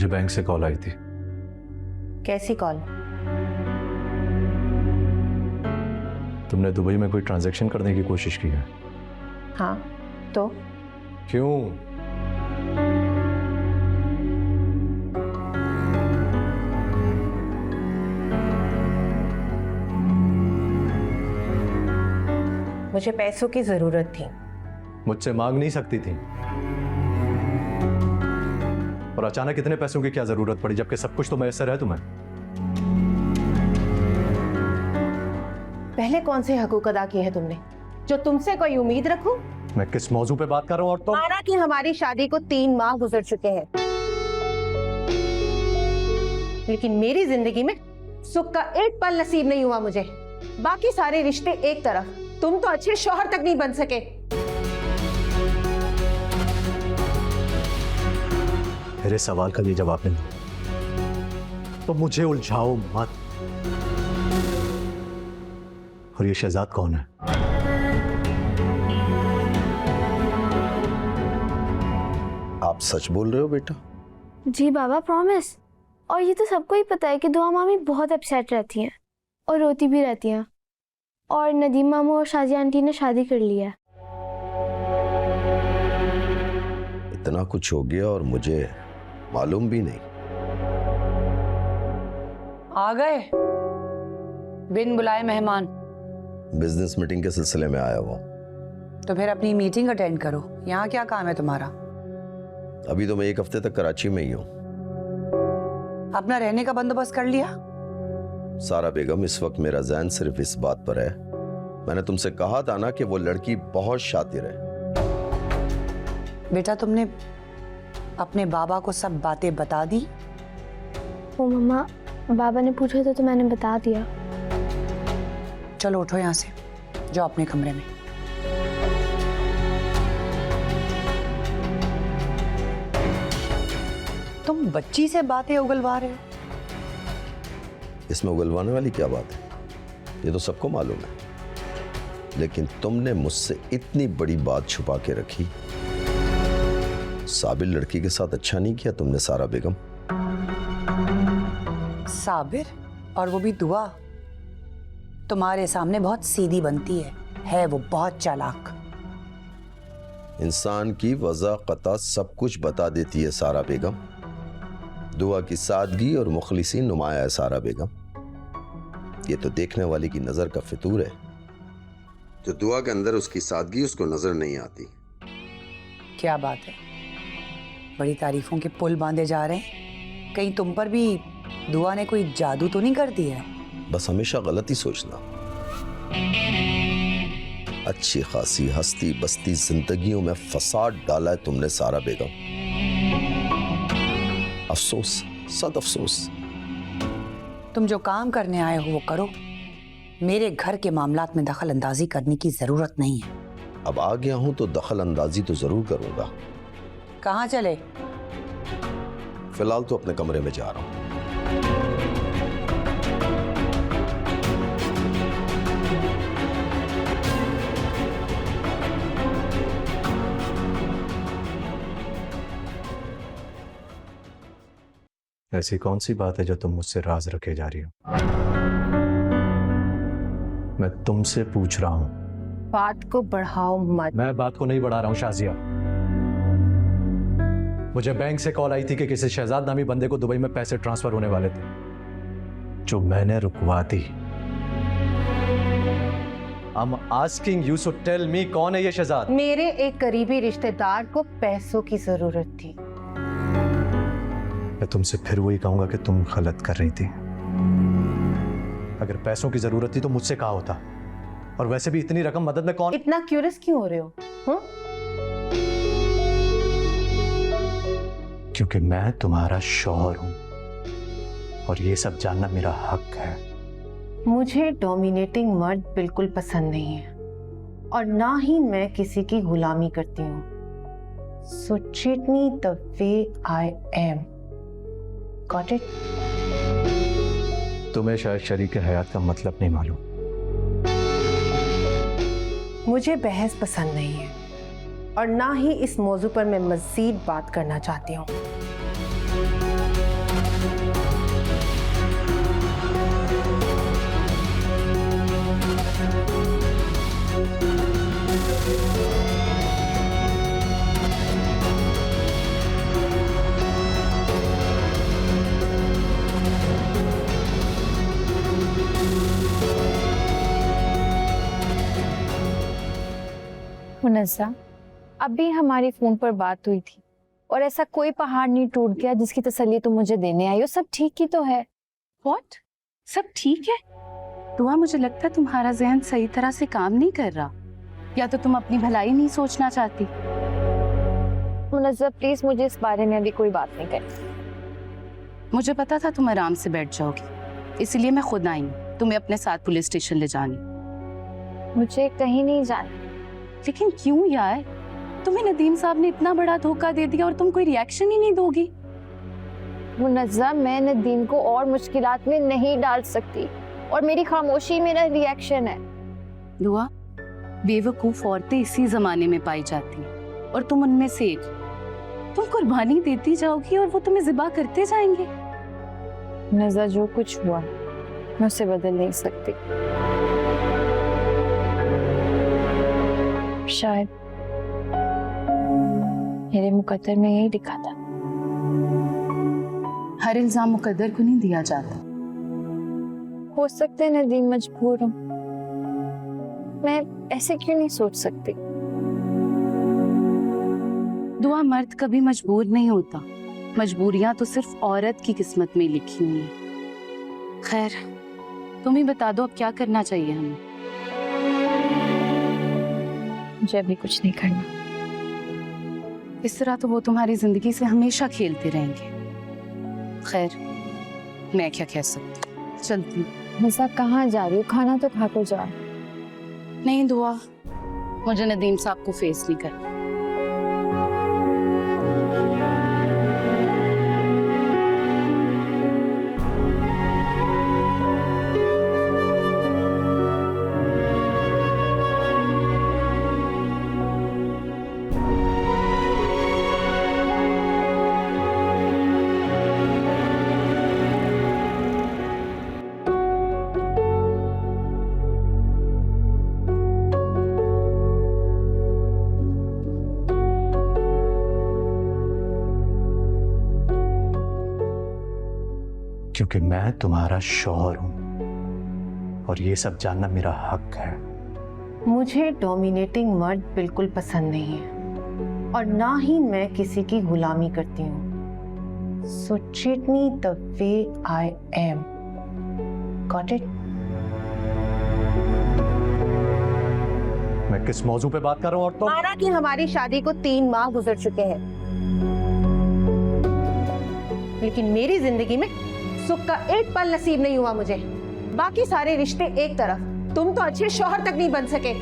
Bank से call आई थी। कैसी कॉल? तुमने दुबई में कोई ट्रांजैक्शन करने की कोशिश की है? हाँ तो क्यों? मुझे पैसों की जरूरत थी। मुझसे मांग नहीं सकती थी। और अचानक इतने पैसों की क्या जरूरत पड़ी जबकि सब कुछ तो मैसर है तुम्हें? पहले कौन से हकूक अदा किए हैं तुमने जो तुमसे कोई उम्मीद रखूं? मैं किस मौजू पे बात कर रहा हूं? और तुम? माना कि हमारी शादी को 3 माह गुजर चुके हैं, लेकिन मेरी जिंदगी में सुख का एक पल नसीब नहीं हुआ मुझे। बाकी सारे रिश्ते एक तरफ, तुम तो अच्छे शौहर तक नहीं बन सके। मेरे सवाल का ये जवाब नहीं तो मुझे उलझाओ मत। और ये शहजाद कौन है? आप सच बोल रहे हो बेटा? जी बाबा, प्रॉमिस। और ये तो सबको ही पता है कि दुआ मामी बहुत अपसेट रहती हैं और रोती भी रहती हैं। और नदीम मामू और शाजिया आंटी ने शादी कर ली है। इतना कुछ हो गया और मुझे मालूम भी नहीं। आ गए बिन बुलाए मेहमान। बिजनेस मीटिंग के सिलसिले में आया हुआ। तो फिर अपनी मीटिंग अटेंड करो। यहाँ क्या काम है तुम्हारा? अभी तो मैं 1 हफ्ते तक कराची में ही हूँ। अपना रहने का बंदोबस्त कर लिया? सारा बेगम, इस वक्त मेरा ज़हन सिर्फ इस बात पर है, मैंने तुमसे कहा था ना कि वो लड़की बहुत शातिर है। बेटा तुमने अपने बाबा को सब बातें बता दी? वो मम्मा, बाबा ने पूछा था तो मैंने बता दिया। चलो उठो यहाँ से, जाओ अपने कमरे में। तुम बच्ची से बातें उगलवा रहे हो? इसमें उगलवाने वाली क्या बात है? ये तो सबको मालूम है। लेकिन तुमने मुझसे इतनी बड़ी बात छुपा के रखी। साबिर लड़की के साथ अच्छा नहीं किया तुमने सारा बेगम। साबिर? और वो भी दुआ? तुम्हारे सामने बहुत सीधी बनती है वो बहुत चालाक। इंसान की वजह कता सब कुछ बता देती है सारा बेगम। दुआ की सादगी और मुखलिसी नुमाया है सारा बेगम। ये तो देखने वाले की नजर का फितूर है। जो दुआ के अंदर उसकी सादगी उसको नजर नहीं आती। क्या बात है, बड़ी तारीफों के पुल बांधे जा रहे हैं। कहीं तुम पर भी दुआ ने कोई जादू तो नहीं कर दिया? बस हमेशा गलती सोचना। अच्छी खासी हस्ती बस्ती जिंदगियों में फसाद डाला है तुमने सारा बेगम। अफसोस, सद अफसोस। तुम जो काम करने आए हो वो करो। मेरे घर के मामलात में दखल अंदाजी करने की जरूरत नहीं है। अब आ गया हूं तो दखल अंदाजी तो जरूर करूंगा। कहाँ चले? फिलहाल तो अपने कमरे में जा रहा हूं। ऐसी कौन सी बात है जो तुम मुझसे राज रखे जा रही हो? मैं तुमसे पूछ रहा हूं। बात को बढ़ाओ मत। मैं बात को नहीं बढ़ा रहा हूं शाजिया। मुझे बैंक से कॉल आई थी कि किसी शहजाद नामी बंदे को दुबई में पैसे ट्रांसफर होने वाले थे, जो मैंने रुकवा दी। I'm asking you to tell me, कौन है ये शहजाद? मेरे एक करीबी रिश्तेदार को पैसों की जरूरत थी। मैं तुमसे फिर वही कहूंगा कि तुम गलत कर रही थी। अगर पैसों की जरूरत थी तो मुझसे कहा होता। और वैसे भी इतनी रकम मदद में कौन? इतना क्यूरियस क्यों हो रहे हो? क्योंकि मैं तुम्हारा शौहर हूं और ये सब जानना मेरा हक है। मुझे डोमिनेटिंग मर्द बिल्कुल पसंद नहीं है और ना ही मैं किसी की गुलामी करती हूँ। So treat me the way I am. Got it? तुम्हें शायद शरीक हयात का मतलब नहीं मालूम। मुझे बहस पसंद नहीं है और ना ही इस मौजू पर मैं मजीद बात करना चाहती हूँ। मुनज़्ज़ा, अभी हमारी फोन पर बात हुई थी और ऐसा कोई पहाड़ नहीं टूट गया जिसकी तसल्ली तुम मुझे देने आई हो। सब ठीक ही तो है। व्हाट? सब ठीक है? दुआ, मुझे लगता है तुम्हारा जहन सही तरह से काम नहीं कर रहा, या तो तुम अपनी भलाई नहीं सोचना चाहती। मुनज़्ज़ा प्लीज मुझे इस बारे में अभी कोई बात नहीं करनी। मुझे पता था तुम आराम से बैठ जाओगी, इसलिए मैं खुद आई हूँ तुम्हें अपने साथ पुलिस स्टेशन ले जाने। मुझे कहीं नहीं जाना। लेकिन क्यों यार? तुम्हें नदीम साहब ने इतना बड़ा धोखा दे दिया और तुम कोई रिएक्शन ही नहीं दोगी। मुनज़्ज़ा, मैं नदीम को और मुश्किलात में नहीं डाल सकती और मेरी खामोशी मेरा रिएक्शन है। दुआ, बेवकूफ औरतें इसी जमाने में पाई जाती हैं और तुम उनमें से एक। तुम कुर्बानी देती जाओगी और वो तुम्हें ज़िबा करते जाएंगे। मुनज़्ज़ा, जो कुछ हुआ मैं उसे बदल नहीं सकती। शायद मेरे मुकद्दर में यही लिखा था। हर इल्जाम मुकद्दर को नहीं दिया जाता। हो सकता है नदीम मजबूर हो, मैं ऐसे क्यों नहीं सोच सकती? दुआ, मर्द कभी मजबूर नहीं होता, मजबूरियां तो सिर्फ औरत की किस्मत में लिखी हुई हैं। खैर, तुम ही बता दो अब क्या करना चाहिए हमें। मुझे अभी कुछ नहीं करना। इस तरह तो वो तुम्हारी जिंदगी से हमेशा खेलते रहेंगे। खैर, मैं क्या कह सकती हूँ, चलती हूँ। मज़ा कहाँ जा रही हो? खाना तो खा कर जाओ। नहीं दुआ, मुझे नदीम साहब को फेस नहीं करना। क्योंकि मैं तुम्हारा शौहर हूं और ये सब जानना मेरा हक है। मुझे डोमिनेटिंग मर्द बिल्कुल पसंद नहीं है और ना ही मैं किसी की गुलामी करती हूँ। So treat me the way I am. Got it? मैं किस मौजू पे बात कर रहा हूं? और तो माना कि हमारी शादी को 3 माह गुजर चुके हैं, लेकिन मेरी जिंदगी में सुख का एक पल नसीब नहीं हुआ मुझे। बाकी सारे रिश्ते एक तरफ, तुम तो अच्छे शौहर तक नहीं बन सके।